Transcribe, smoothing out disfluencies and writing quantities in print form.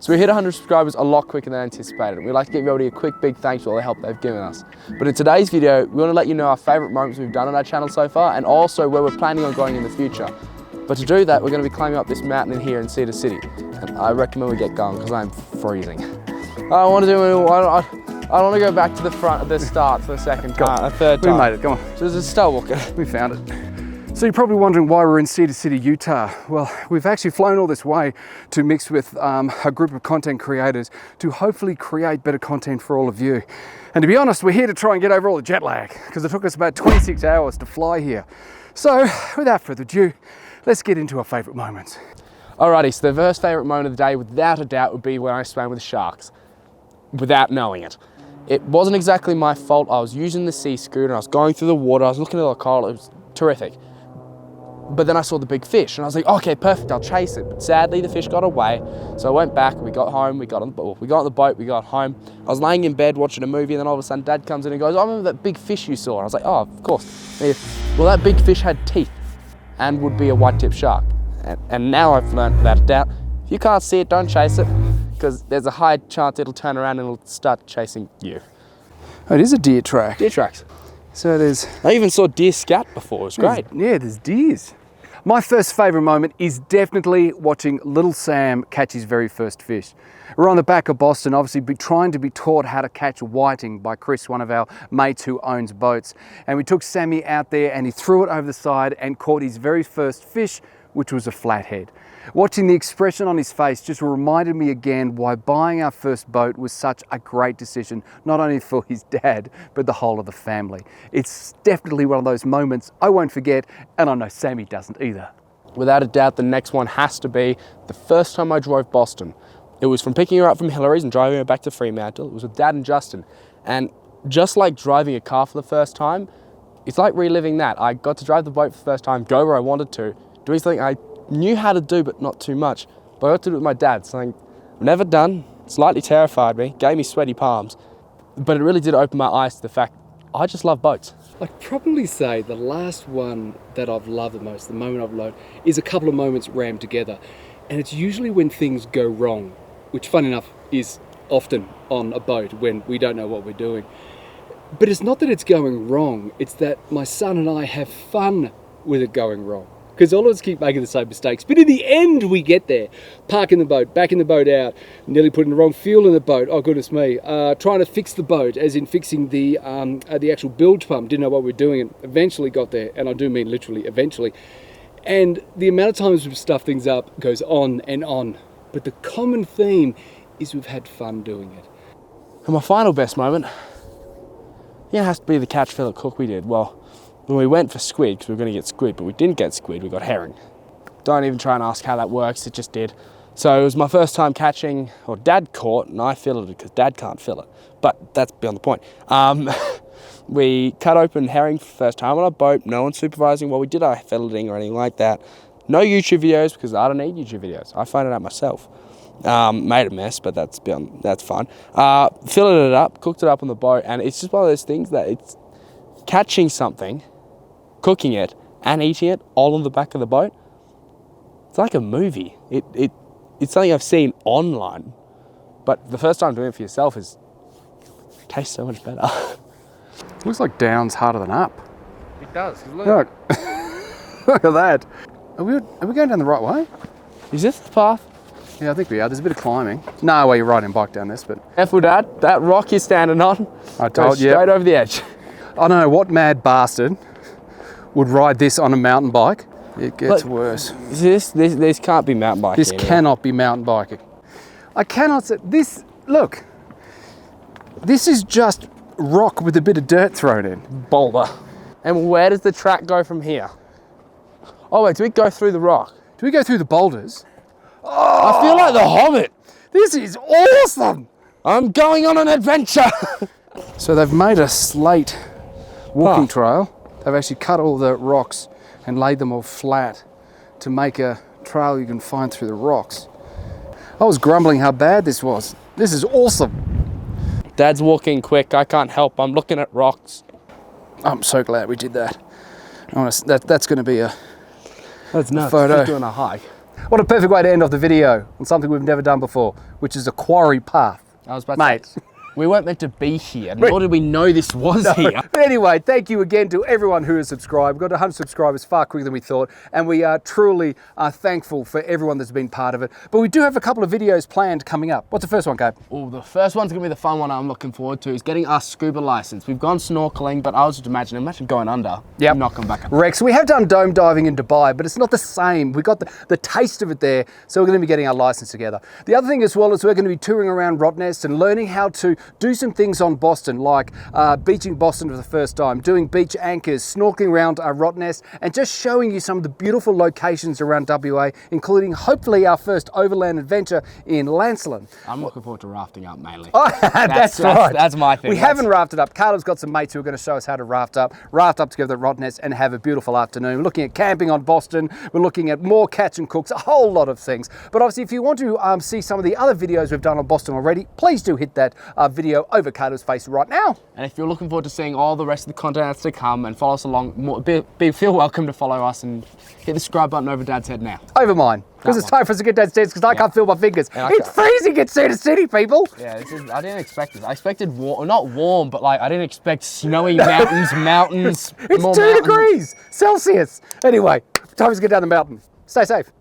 So we hit 100 subscribers a lot quicker than anticipated. We'd like to give everybody a quick big thanks for all the help they've given us. But in today's video, we want to let you know our favourite moments we've done on our channel so far and also where we're planning on going in the future. But to do that, we're going to be climbing up this mountain in here in Cedar City. And I recommend we get going because I'm freezing. I don't want to do it. I don't want to go back to the front at the start for the second time, a third time. We made it, come on. So just start walking. We found it. So you're probably wondering why we're in Cedar City, Utah. Well, we've actually flown all this way to mix with a group of content creators to hopefully create better content for all of you. And to be honest, we're here to try and get over all the jet lag because it took us about 26 hours to fly here. So without further ado, let's get into our favourite moments. Alrighty, so the first favourite moment of the day, without a doubt, would be when I swam with sharks, without knowing it. It wasn't exactly my fault. I was using the sea scooter, I was going through the water, I was looking at the coral, it was terrific. But then I saw the big fish and I was like, okay, perfect, I'll chase it. But sadly, the fish got away. So I went back, we got home, we got on the boat, we got home. I was laying in bed watching a movie and then all of a sudden Dad comes in and goes, I remember that big fish you saw. And I was like, oh, of course. Well, that big fish had teeth and would be a white-tip shark. And now I've learned without a doubt, if you can't see it, don't chase it because there's a high chance it'll turn around and it'll start chasing you. Oh, it is a deer track. Deer tracks. So there's... I even saw deer scat before, it was great. Yeah, there's deers. My first favourite moment is definitely watching little Sam catch his very first fish. We're on the back of Boston, obviously trying to be taught how to catch whiting by Chris, one of our mates who owns boats. And we took Sammy out there and he threw it over the side and caught his very first fish, which was a flathead. Watching the expression on his face just reminded me again why buying our first boat was such a great decision, not only for his dad, but the whole of the family. It's definitely one of those moments I won't forget, and I know Sammy doesn't either. Without a doubt, the next one has to be the first time I drove Boston. It was from picking her up from Hillary's and driving her back to Fremantle. It was with Dad and Justin. And just like driving a car for the first time, it's like reliving that. I got to drive the boat for the first time, go where I wanted to, doing something I knew how to do, but not too much. But I got to do it with my dad, something I've never done, slightly terrified me, gave me sweaty palms, but it really did open my eyes to the fact I just love boats. I'd probably say the last one that I've loved the most, the moment I've loved, is a couple of moments rammed together. And it's usually when things go wrong, which fun enough is often on a boat when we don't know what we're doing. But it's not that it's going wrong, it's that my son and I have fun with it going wrong. Because all of us keep making the same mistakes. But in the end, we get there. Parking the boat, backing the boat out, nearly putting the wrong fuel in the boat. Oh, goodness me. Trying to fix the boat, as in fixing the actual bilge pump. Didn't know what we were doing and eventually got there. And I do mean literally eventually. And the amount of times we've stuffed things up goes on and on. But the common theme is we've had fun doing it. And my final best moment, it has to be the catch fillet cook we did. Well, when we went for squid, because we were going to get squid, but we didn't get squid, we got herring. Don't even try and ask how that works, it just did. So it was my first time catching, or Dad caught, and I filleted it because Dad can't fillet. But that's beyond the point. We cut open herring for the first time on a boat, no one supervising while we did our filleting or anything like that. No YouTube videos, because I don't need YouTube videos. I find it out myself. Made a mess, but that's fine. Filleted it up, cooked it up on the boat, and it's just one of those things that it's catching something, cooking it, and eating it all on the back of the boat. It's like a movie. It's something I've seen online, but the first time doing it for yourself it tastes so much better. Looks like down's harder than up. It does. Look. Look at that. Are we going down the right way? Is this the path? Yeah, I think we are. There's a bit of climbing. No way you're riding a bike down this, but... Careful, Dad. That rock you're standing on I told you. Straight over the edge. I don't know what mad bastard would ride this on a mountain bike. It gets worse. This can't be mountain biking. This cannot be mountain biking. I cannot say this. Look, this is just rock with a bit of dirt thrown in. Boulder. And where does the track go from here? Oh wait, do we go through the rock? Do we go through the boulders? Oh, I feel like the Hobbit. This is awesome. I'm going on an adventure. So they've made a slate walking trail. They've actually cut all the rocks and laid them all flat to make a trail you can find through the rocks. I was grumbling how bad this was. This is awesome. Dad's walking quick. I can't help. I'm looking at rocks. I'm so glad we did that. That's going to be a That's nuts. photo. Just doing a hike. What a perfect way to end off the video on something we've never done before, which is a quarry path. I was about Mate. to say, we weren't meant to be here, nor did we know this was here. But anyway, thank you again to everyone who has subscribed. We've got 100 subscribers far quicker than we thought, and we are truly thankful for everyone that's been part of it. But we do have a couple of videos planned coming up. What's the first one, Gabe? Oh, the first one's gonna be the fun one I'm looking forward to, is getting our scuba license. We've gone snorkeling, but I was just imagine going under. Yep. Not come back up. Rex, we have done dome diving in Dubai, but it's not the same. We got the taste of it there, so we're going to be getting our license together. The other thing as well is we're going to be touring around Rottnest and learning how to do some things on Boston, like beaching Boston for the first time, doing beach anchors, snorkeling around Rottnest, and just showing you some of the beautiful locations around WA, including hopefully our first overland adventure in Lancelin. I'm looking forward to rafting up mainly. Oh, that's right. That's my thing. We haven't rafted up. Caleb's got some mates who are going to show us how to raft up together at Rottnest and have a beautiful afternoon. We're looking at camping on Boston. We're looking at more catch and cooks, a whole lot of things. But obviously, if you want to see some of the other videos we've done on Boston already, please do hit that video over Caleb's face right now. And if you're looking forward to seeing all the rest of the content that's to come and follow us along, feel welcome to follow us and hit the subscribe button over Dad's head now. Over mine. Because it's time for us to get downstairs because I can't feel my fingers. It's freezing at Cedar City, people. Yeah, I didn't expect this. I expected not warm, but like I didn't expect snowy mountains. It's 2 degrees Celsius. Anyway, time to get down the mountain. Stay safe.